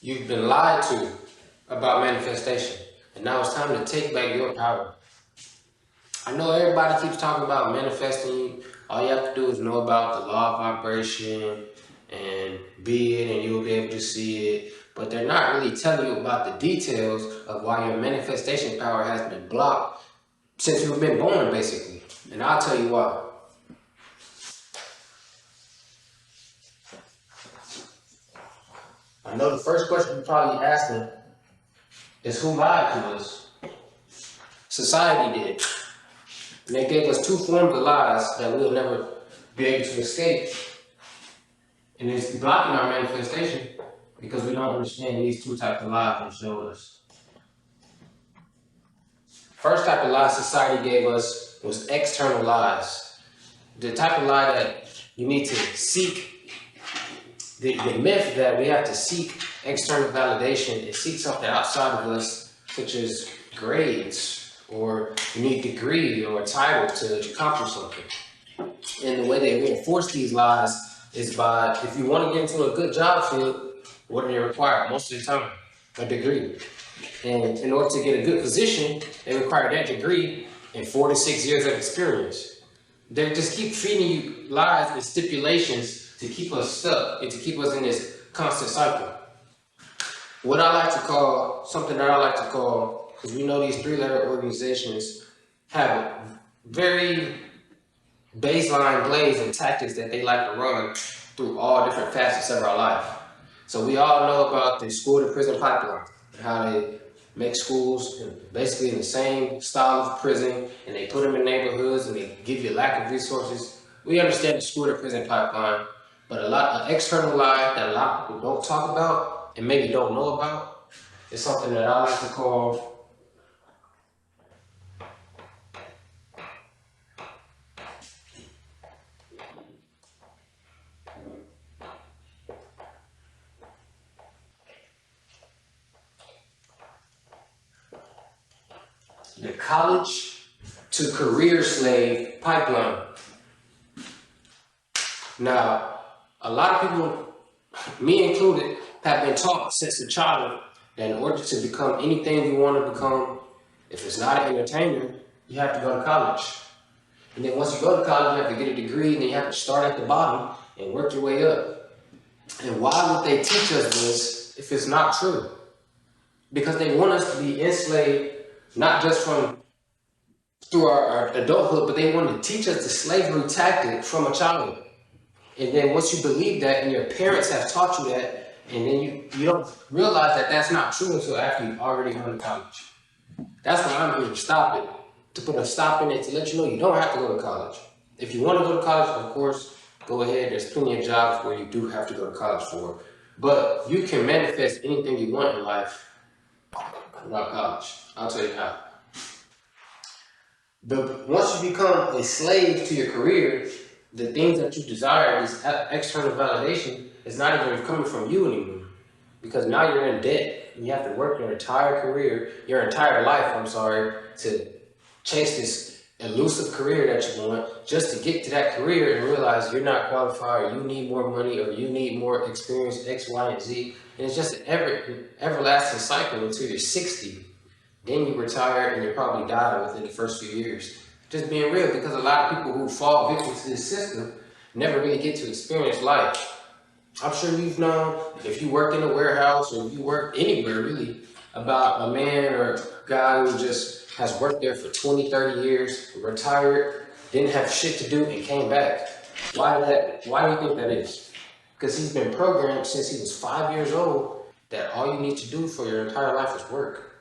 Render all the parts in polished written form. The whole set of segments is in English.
You've been lied to about manifestation, and now it's time to take back your power. I know everybody keeps talking about manifesting. All you have to do is know about the law of vibration and be it, and you'll be able to see it. But they're not really telling you about the details of why your manifestation power has been blocked since you've been born, basically. And I'll tell you why. I know the first question you're probably asking is who lied to us? Society did. And they gave us two forms of lies that we'll never be able to escape. And it's blocking our manifestation because we don't understand these two types of lies they showed us. First type of lie society gave us was external lies. The type of lie that you need to seek, the myth that we have to seek external validation and seek something outside of us, such as grades, or you need a degree or a title to accomplish something. And the way they reinforce these lies is by, if you want to get into a good job field, what do they require? Most of the time, a degree. And in order to get a good position, they require that degree and 4 to 6 years of experience. They just keep feeding you lies and stipulations to keep us stuck and to keep us in this constant cycle. What I like to call, something that I like to call, because we know these three-letter organizations have very baseline plays and tactics that they like to run through all different facets of our life. So we all know about the school to prison pipeline, how they make schools basically in the same style of prison, and they put them in neighborhoods and they give you a lack of resources. We understand the school to prison pipeline, but an external lie that a lot of people don't talk about and maybe don't know about is something that I like to call the college to career slave pipeline. Now, a lot of people, me included, have been taught since a child that in order to become anything you want to become, if it's not an entertainer, you have to go to college. And then once you go to college, you have to get a degree, and then you have to start at the bottom and work your way up. And why would they teach us this if it's not true? Because they want us to be enslaved, not just through our adulthood, but they want to teach us the slavery tactic from a childhood. And then once you believe that and your parents have taught you that, and then you don't realize that that's not true until after you've already gone to college. That's why I'm here to stop it, to put a stop in it, to let you know you don't have to go to college. If you want to go to college, of course, go ahead. There's plenty of jobs where you do have to go to college for. But you can manifest anything you want in life without college. I'll tell you how. But once you become a slave to your career, the things that you desire, this external validation, is not even coming from you anymore. Because now you're in debt. You have to work your entire career, your entire life, to chase this elusive career that you want, just to get to that career and realize you're not qualified, or you need more money, or you need more experience, X, Y, and Z. And it's just an everlasting cycle until you're 60. Then you retire and you probably die within the first few years. Just being real, because a lot of people who fall victim to this system never really get to experience life. I'm sure you've known, if you work in a warehouse or if you work anywhere really, about a man or a guy who just has worked there for 20, 30 years, retired, didn't have shit to do and came back. Why do you think that is? Because he's been programmed since he was 5 years old that all you need to do for your entire life is work.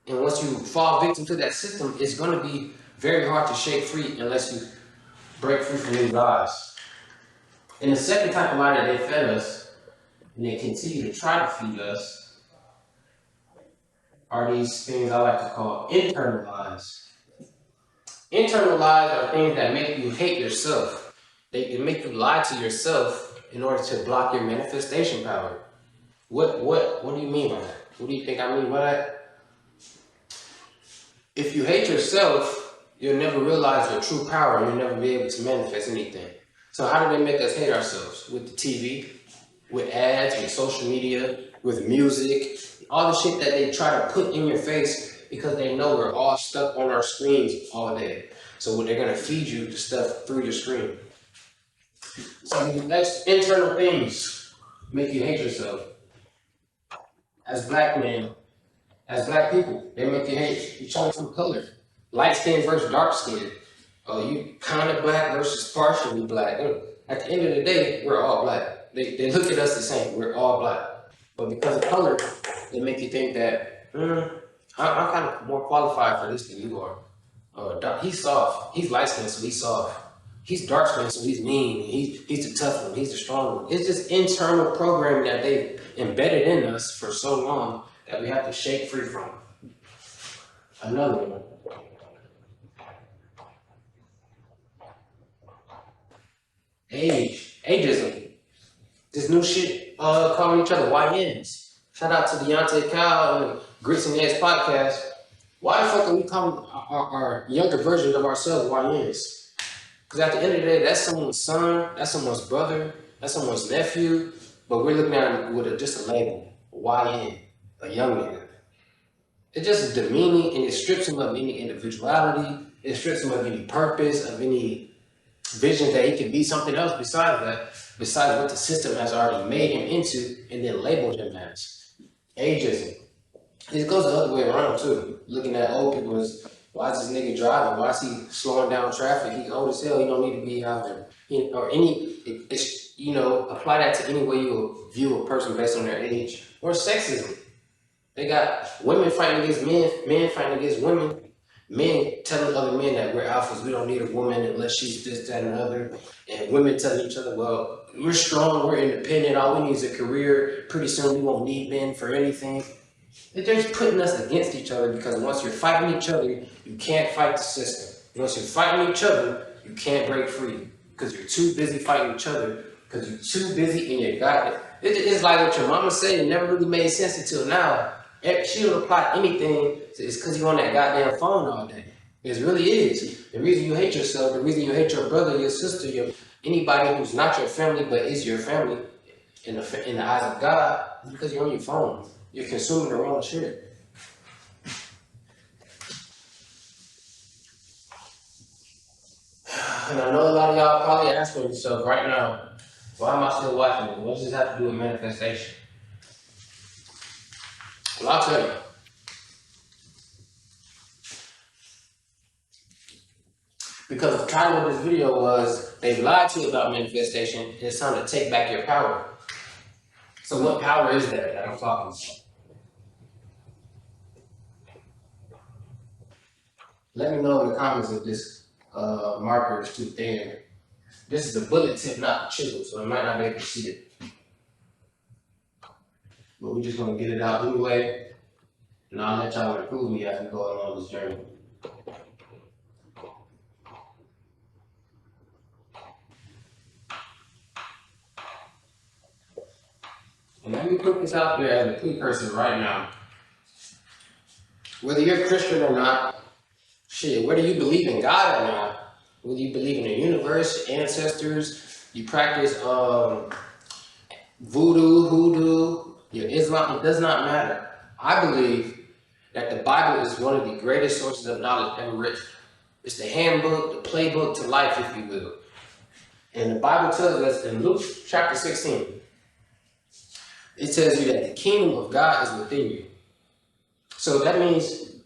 And once you fall victim to that system, it's going to be very hard to shake free unless you break free from these lies. And the second type of lie that they fed us, and they continue to try to feed us, are these things I like to call internal lies. Internal lies are things that make you hate yourself. They make you lie to yourself in order to block your manifestation power. What do you mean by that? What do you think I mean by that? If you hate yourself, you'll never realize your true power. You'll never be able to manifest anything. So how do they make us hate ourselves? With the TV, with ads, with social media, with music, all the shit that they try to put in your face because they know we're all stuck on our screens all day. So they're gonna feed you the stuff through your screen. So the next internal things make you hate yourself. As black men, as black people, they make you hate each other from color. Light skin versus dark skin. Oh, you kind of black versus partially black. At the end of the day, we're all black. They look at us the same. We're all black. But because of color, they make you think that I'm kind of more qualified for this than you are. He's soft. He's light skinned, so he's soft. He's dark skinned, so he's mean. He's the tough one. He's the strong one. It's just internal programming that they've embedded in us for so long that we have to shake free from. Another one. Ageism. This new shit, calling each other YNs. Shout out to Deontay Kyle and Grits and Eggs podcast. Why the fuck are we calling our younger versions of ourselves YNs? Because at the end of the day, that's someone's son, that's someone's brother, that's someone's nephew, but we're looking at them with just a label, YN, a young man. It's just demeaning, and it strips him of any individuality, it strips him of any purpose, of any vision that he can be something else besides what the system has already made him into and then labeled him as. Ageism. It goes the other way around too. Looking at old people as, why is this nigga driving? Why is he slowing down traffic? He's old as hell. He don't need to be out there. Apply that to any way you view a person based on their age. Or sexism. They got women fighting against men, men fighting against women. Men telling other men that we're alphas, we don't need a woman unless she's this, that, and the other. And women telling each other, well, we're strong, we're independent, all we need is a career. Pretty soon we won't need men for anything. They're just putting us against each other because once you're fighting each other, you can't fight the system. Once you're fighting each other, you can't break free because you're too busy fighting each other because you're too busy and you got it. It's like what your mama said, it never really made sense until now. She'll apply anything, it's because you're on that goddamn phone all day. It really is. The reason you hate yourself, the reason you hate your brother, your sister, anybody who's not your family but is your family in the eyes of God, is because you're on your phone. You're consuming the wrong shit. And I know a lot of y'all probably asking yourself right now, why am I still watching this? What does this have to do with manifestation? Well, I'll tell you. Because the title of this video was, they've lied to you about manifestation, and it's time to take back your power. So what power is that I'm talking about? Let me know in the comments if this marker is too thin. This is a bullet tip, not a chisel, so I might not be able to see it. But we're just gonna get it out anyway, and I'll let y'all improve me as we go along this journey. And let me put this out there as a precursor right now. Whether you're Christian or not, shit, whether you believe in God or not, whether you believe in the universe, ancestors, you practice voodoo, hoodoo, your Islam, it does not matter. I believe that the Bible is one of the greatest sources of knowledge ever written. It's the handbook, the playbook to life, if you will. And the Bible tells us in Luke chapter 16, it tells you that the kingdom of God is within you. So that means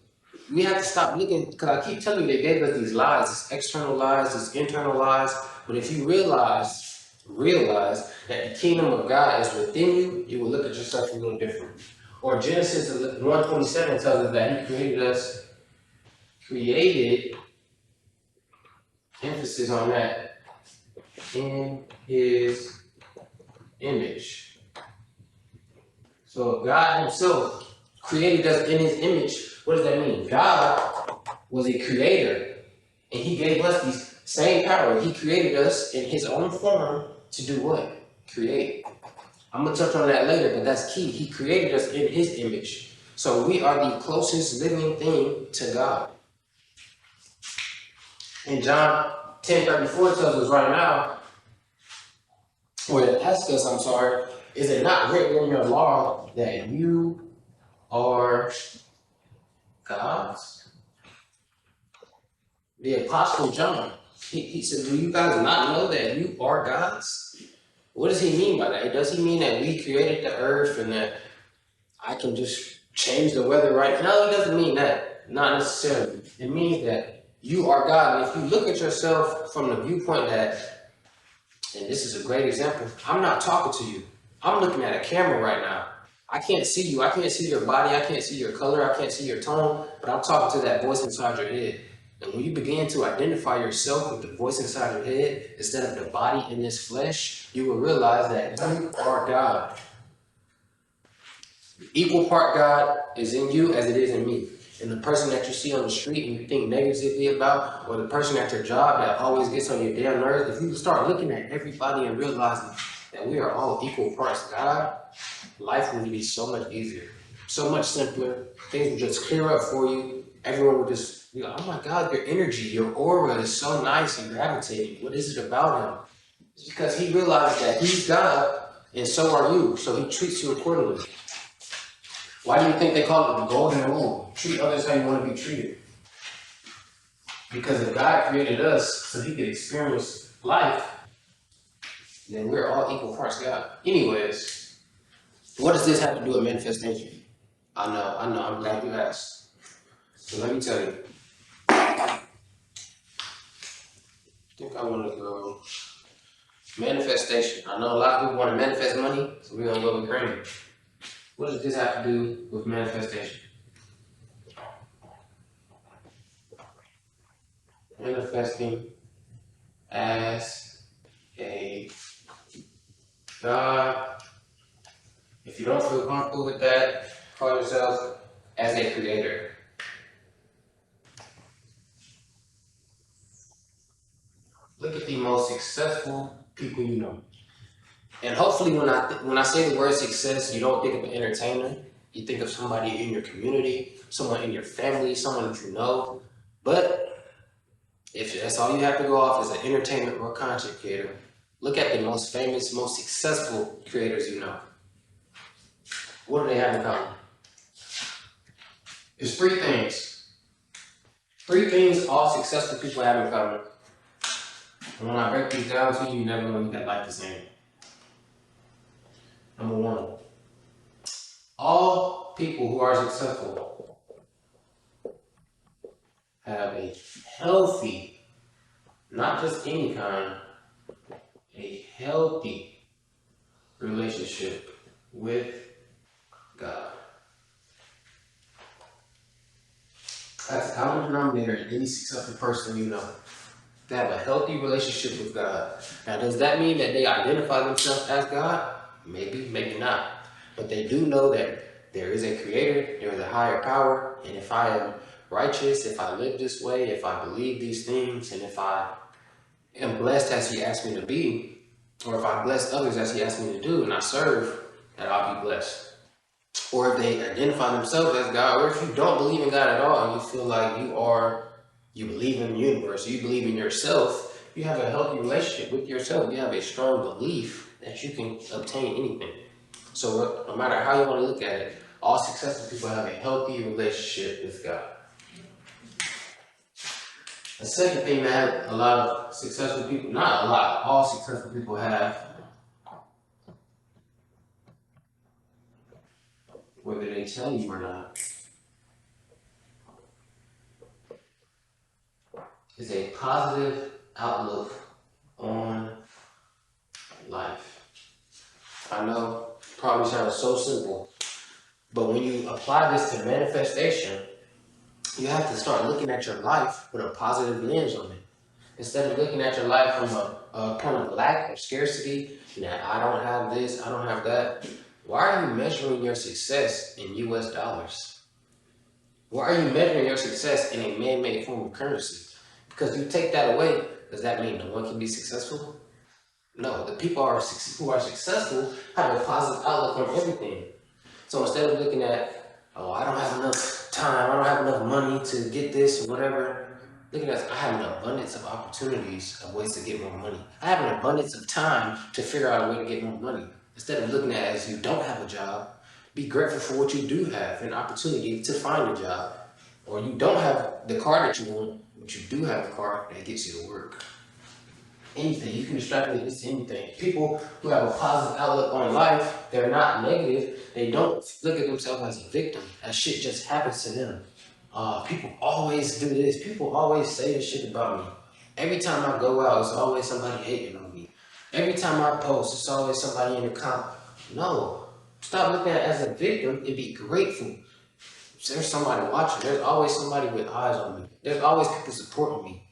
we have to stop looking, because I keep telling you they gave us these lies, these external lies, these internal lies. But if you realize that the kingdom of God is within you, you will look at yourself a little different. Or Genesis 1:27 tells us that he created, emphasis on that, in his image. So God himself created us in his image. What does that mean? God was a creator, and he gave us the same power. He created us in his own form to do what? Create. I'm going to touch on that later, but that's key. He created us in his image. So we are the closest living thing to God. And John 10:34 tells us right now, or it asks us, Is it not written in your law that you are gods? The Apostle John, he said, do you guys not know that you are gods? What does he mean by that? Does he mean that we created the earth and that I can just change the weather right? No, he doesn't mean that. Not necessarily. It means that you are God. And if you look at yourself from the viewpoint that, and this is a great example, I'm not talking to you. I'm looking at a camera right now. I can't see you. I can't see your body. I can't see your color. I can't see your tone. But I'm talking to that voice inside your head. And when you begin to identify yourself with the voice inside your head, instead of the body in this flesh, you will realize that you are God. Equal part God is in you as it is in me. And the person that you see on the street and you think negatively about, or the person at your job that always gets on your damn nerves, if you start looking at everybody and realizing that we are all equal parts God, life will be so much easier, so much simpler. Things will just clear up for you. Everyone will just be like, oh my God, your energy, your aura is so nice and gravitating. What is it about him? It's because he realized that he's God and so are you. So he treats you accordingly. Why do you think they call it the golden rule? Treat others how you want to be treated. Because if God created us so he could experience life, then we're all equal parts God. Anyways, what does this have to do with manifestation? I know, I'm glad you asked. So let me tell you. I think I want to go manifestation. I know a lot of people want to manifest money, so we're going to go with green. What does this have to do with manifestation? Manifesting as a God. If you don't feel comfortable with that, call yourself as a creator. Look at the most successful people you know. And hopefully when I say the word success, you don't think of an entertainer. You think of somebody in your community, someone in your family, someone that you know. But if that's all you have to go off as an entertainment or content creator, look at the most famous, most successful creators you know. What do they have in common? It's three things. Three things all successful people have in common. And when I break these down to you, you're never going to look at life the same. Number one, all people who are successful have a healthy, not just any kind, a healthy relationship with God. That's the common denominator in any successful person you know. They have a healthy relationship with God. Now, does that mean that they identify themselves as God? Maybe, maybe not. But they do know that there is a creator, there is a higher power, and if I am righteous, if I live this way, if I believe these things, and if I am blessed as he asked me to be, or if I bless others as he asked me to do, and I serve, that I'll be blessed. Or if they identify themselves as God, or if you don't believe in God at all, and you feel like you believe in the universe, you believe in yourself, you have a healthy relationship with yourself, you have a strong belief that you can obtain anything. So no matter how you want to look at it, all successful people have a healthy relationship with God. The second thing that a lot of successful people, not a lot, all successful people have, whether they tell you or not, is a positive outlook on life. I know it probably sounds so simple, but when you apply this to manifestation, you have to start looking at your life with a positive lens on it. Instead of looking at your life from a point of lack or scarcity, that I don't have this, I don't have that. Why are you measuring your success in US dollars? Why are you measuring your success in a man-made form of currency? Because you take that away, does that mean no one can be successful? No, the people who are successful have a positive outlook on everything. So instead of looking at, oh, I don't have enough time, I don't have enough money to get this or whatever, looking at, I have an abundance of opportunities of ways to get more money. I have an abundance of time to figure out a way to get more money. Instead of looking at it as you don't have a job, be grateful for what you do have, an opportunity to find a job. Or you don't have the car that you want, but you do have a car that gets you to work. Anything, you can extrapolate this to anything. People who have a positive outlook on life, they're not negative, they don't look at themselves as a victim, as shit just happens to them. People always do this, people always say this shit about me. Every time I go out, it's always somebody hating on me. Every time I post, it's always somebody in the comment. No, stop looking at it as a victim and be grateful. There's somebody watching. There's always somebody with eyes on me. There's always people supporting me.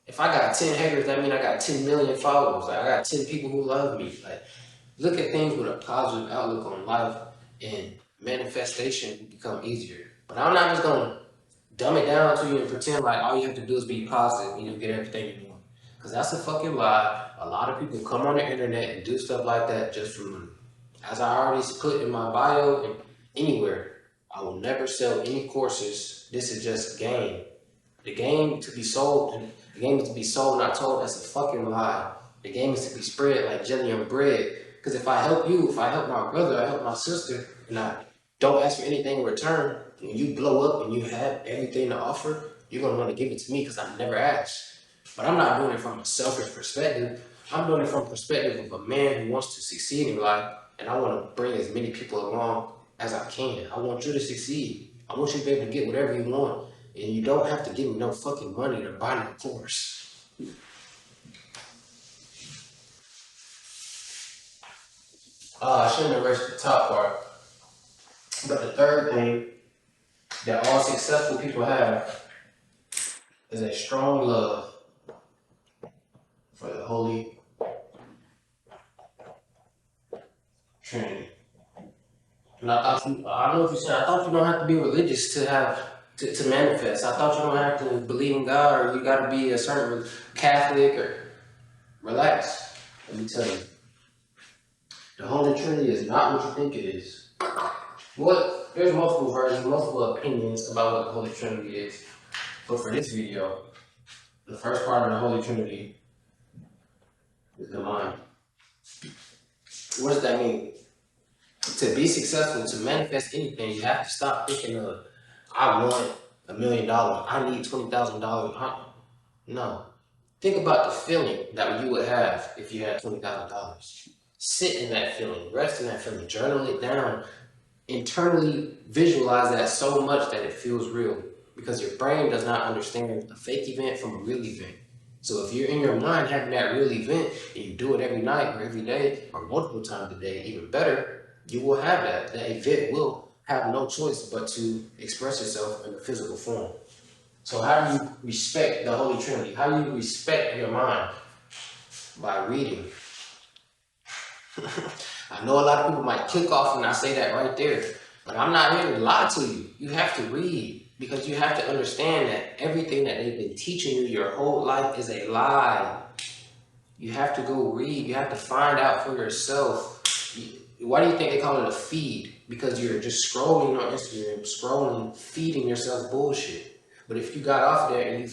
If I got 10 haters, that means I got 10 million followers. Like, I got 10 people who love me. Like, look at things with a positive outlook on life, and manifestation will become easier. But I'm not just gonna dumb it down to you and pretend like all you have to do is be positive and you'll get everything you want. Because that's a fucking lie. A lot of people come on the internet and do stuff like that just for money. As I already put in my bio and anywhere, I will never sell any courses. This is just a game. The game to be sold, the game is to be sold, not told. That's a fucking lie. The game is to be spread like jelly on bread. Because if I help you, if I help my brother, I help my sister, and I don't ask for anything in return, and you blow up and you have everything to offer, you're going to want to give it to me because I never asked. But I'm not doing it from a selfish perspective. I'm doing it from the perspective of a man who wants to succeed in life, and I want to bring as many people along as I can. I want you to succeed. I want you to be able to get whatever you want. And you don't have to give me no fucking money to buy no course. I shouldn't have rushed the top part. But the third thing that all successful people have is a strong love for the Holy Trinity. And I don't know if you said, I thought you don't have to be religious to manifest. I thought you don't have to believe in God, or you got to be a certain Catholic, or relax. Let me tell you, the Holy Trinity is not what you think it is. There's multiple versions, multiple opinions about what the Holy Trinity is. But for this video, the first part of the Holy Trinity is the mind. What does that mean? To be successful, to manifest anything, you have to stop thinking of, I want $1 million, I need $20,000. No. Think about the feeling that you would have if you had $20,000. Sit in that feeling, rest in that feeling, journal it down, internally visualize that so much that it feels real. Because your brain does not understand a fake event from a real event. So if you're in your mind having that real event and you do it every night or every day or multiple times a day, even better, you will have that. That event will have no choice but to express itself in a physical form. So how do you respect the Holy Trinity? How do you respect your mind? By reading. I know a lot of people might click off when I say that right there, but I'm not here to lie to you. You have to read, because you have to understand that everything that they've been teaching you your whole life is a lie. You have to go read. You have to find out for yourself. Why do you think they call it a feed? Because you're just scrolling on Instagram, scrolling, feeding yourself bullshit. But if you got off there and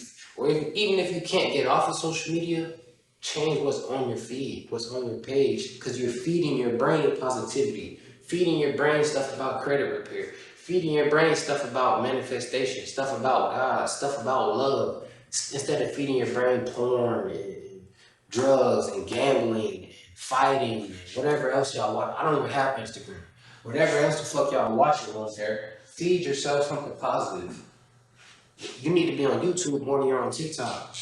even if you can't get off of social media, change what's on your feed, what's on your page, because you're feeding your brain positivity, feeding your brain stuff about credit repair, feeding your brain stuff about manifestation, stuff about God, stuff about love, instead of feeding your brain porn and drugs and gambling and fighting and whatever else y'all watch. I don't even have Instagram. Whatever else the fuck y'all watching on there, feed yourself something positive. You need to be on YouTube more than you're on TikTok.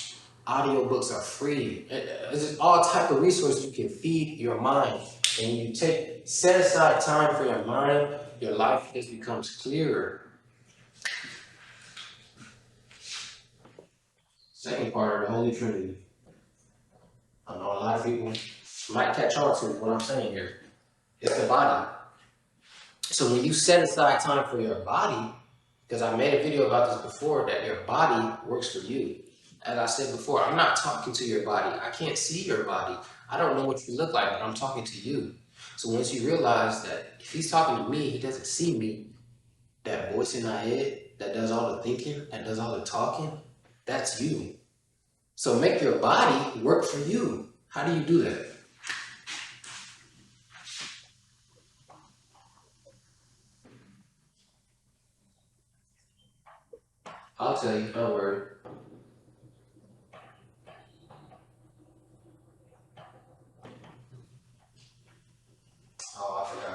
Audiobooks are free. There's all type of resources you can feed your mind. And you set aside time for your mind, your life just becomes clearer. Second part of the Holy Trinity. I know a lot of people might catch on to what I'm saying here. It's the body. So when you set aside time for your body, because I made a video about this before, that your body works for you. As I said before, I'm not talking to your body. I can't see your body. I don't know what you look like, but I'm talking to you. So once you realize that if he's talking to me, he doesn't see me, that voice in my head that does all the thinking, that does all the talking, that's you. So make your body work for you. How do you do that? I'll tell you, don't worry. Oh, I forgot.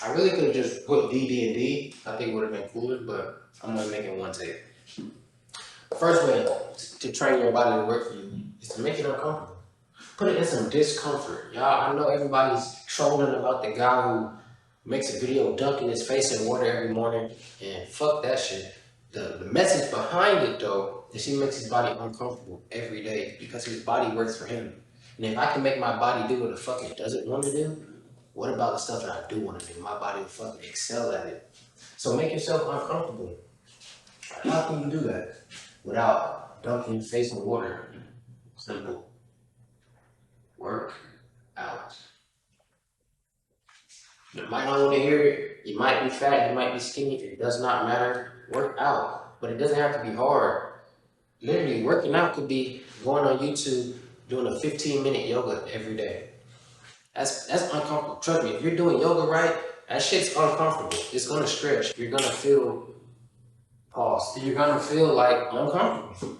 I really could have just put D and D. I think it would have been cooler, but I'm gonna make it one take. First way to train your body to work for you is to make it uncomfortable. Put it in some discomfort. Y'all, I know everybody's trolling about the guy who makes a video dunking his face in water every morning, and fuck that shit. The message behind it though is he makes his body uncomfortable every day because his body works for him. And if I can make my body do what the fuck it doesn't want to do, what about the stuff that I do want to do? My body will fucking excel at it. So make yourself uncomfortable. How can you do that without dunking your face in water? Simple. Work out. You might not want to hear it. You might be fat, you might be skinny. It does not matter. Work out. But it doesn't have to be hard. Literally, working out could be going on YouTube, doing a 15-minute yoga every day. That's uncomfortable. Trust me, if you're doing yoga right, that shit's uncomfortable. It's gonna stretch. You're gonna feel pause. You're gonna feel like uncomfortable.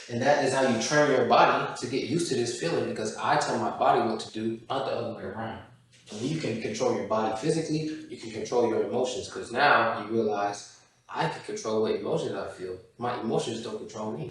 And that is how you train your body to get used to this feeling, because I tell my body what to do, not the other way around. And when you can control your body physically, you can control your emotions, because now you realize I can control what emotions I feel. My emotions don't control me.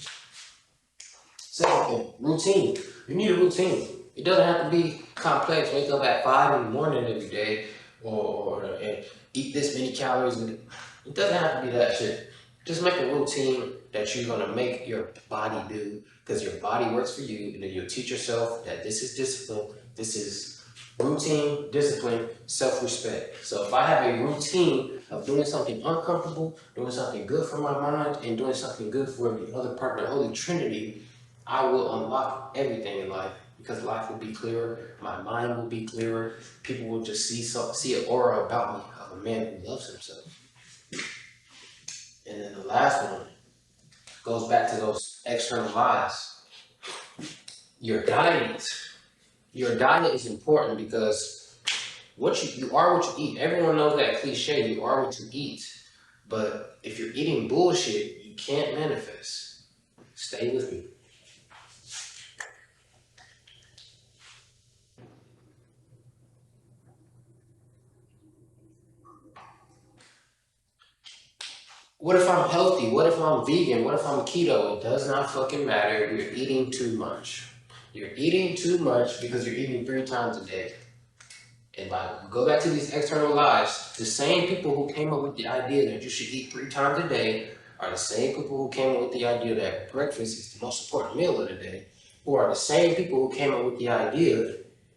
Second thing, routine. You need a routine. It doesn't have to be complex. Wake up at 5 in the morning every day, or and eat this many calories. It doesn't have to be that shit. Just make a routine that you're gonna make your body do, because your body works for you, and then you'll teach yourself that this is discipline. This is routine, discipline, self-respect. So if I have a routine of doing something uncomfortable, doing something good for my mind, and doing something good for the other part of the Holy Trinity, I will unlock everything in life, because life will be clearer, my mind will be clearer, people will just see an aura about me of a man who loves himself. And then the last one goes back to those external lies. Your diet. Your diet is important, because you are what you eat. Everyone knows that cliche, you are what you eat. But if you're eating bullshit, you can't manifest. Stay with me. What if I'm healthy? What if I'm vegan? What if I'm keto? It does not fucking matter. You're eating too much. You're eating too much because you're eating 3 times a day. And by go back to these external lies, the same people who came up with the idea that you should eat 3 times a day are the same people who came up with the idea that breakfast is the most important meal of the day, who are the same people who came up with the idea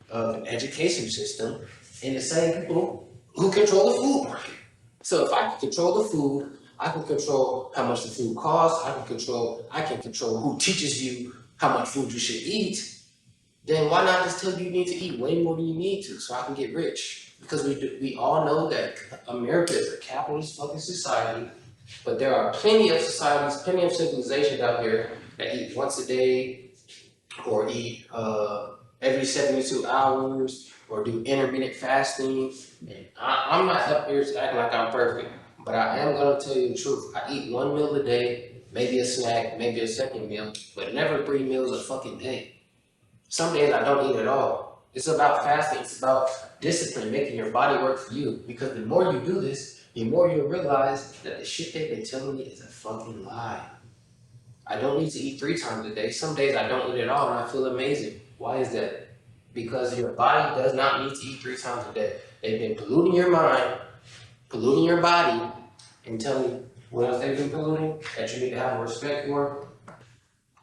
of an education system, and the same people who control the food market. So if I can control the food, I can control how much the food costs, I can control who teaches you how much food you should eat, then why not just tell you need to eat way more than you need to, so I can get rich? Because we all know that America is a capitalist fucking society, but there are plenty of societies, plenty of civilizations out here that eat once a day, or eat every 72 hours, or do intermittent fasting. And I'm not up here acting like I'm perfect, but I am gonna tell you the truth. I eat 1 meal a day, maybe a snack, maybe a second meal, but never 3 meals a fucking day. Some days I don't eat at all. It's about fasting. It's about discipline, making your body work for you. Because the more you do this, the more you'll realize that the shit they've been telling you is a fucking lie. I don't need to eat 3 times a day. Some days I don't eat at all and I feel amazing. Why is that? Because your body does not need to eat 3 times a day. They've been polluting your mind, polluting your body, and tell me what else they've been polluting that you need to have respect for.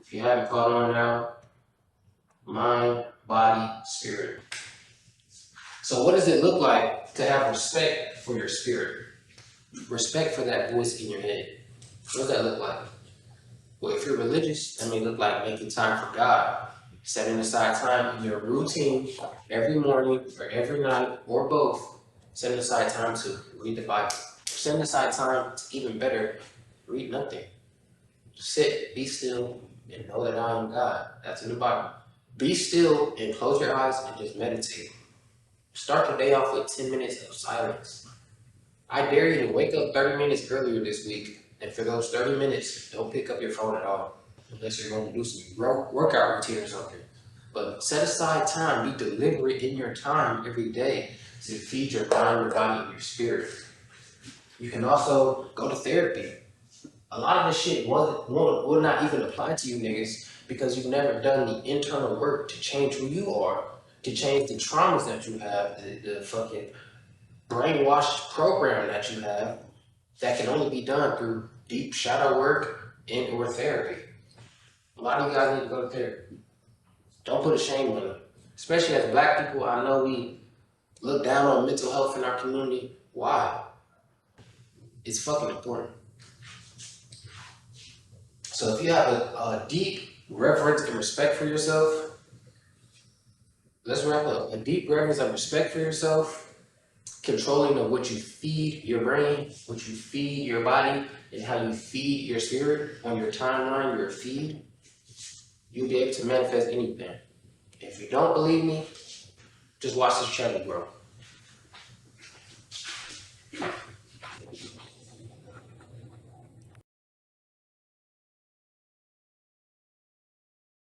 If you haven't caught on now, mind, body, spirit. So what does it look like to have respect for your spirit? Respect for that voice in your head. What does that look like? Well, if you're religious, that may look like making time for God, setting aside time in your routine every morning or every night or both, setting aside time to read the Bible. Setting aside time to, even better, read nothing. Sit, be still, and know that I am God. That's in the Bible. Be still and close your eyes and just meditate. Start your day off with 10 minutes of silence. I dare you to wake up 30 minutes earlier this week, and for those 30 minutes, don't pick up your phone at all, unless you're going to do some workout routine or something. But set aside time, be deliberate in your time every day to feed your mind, your body, and your spirit. You can also go to therapy. A lot of this shit will not even apply to you niggas because you've never done the internal work to change who you are, to change the traumas that you have, the fucking brainwashed program that you have that can only be done through deep shadow work and or therapy. A lot of you guys need to go to therapy. Don't put a shame on it. Especially as black people, I know we look down on mental health in our community. Why? It's fucking important. So if you have a deep reverence and respect for yourself, let's wrap up. A deep reverence and respect for yourself, controlling of what you feed your brain, what you feed your body, and how you feed your spirit on your timeline, your feed, you'll be able to manifest anything. If you don't believe me, just watch this channel grow.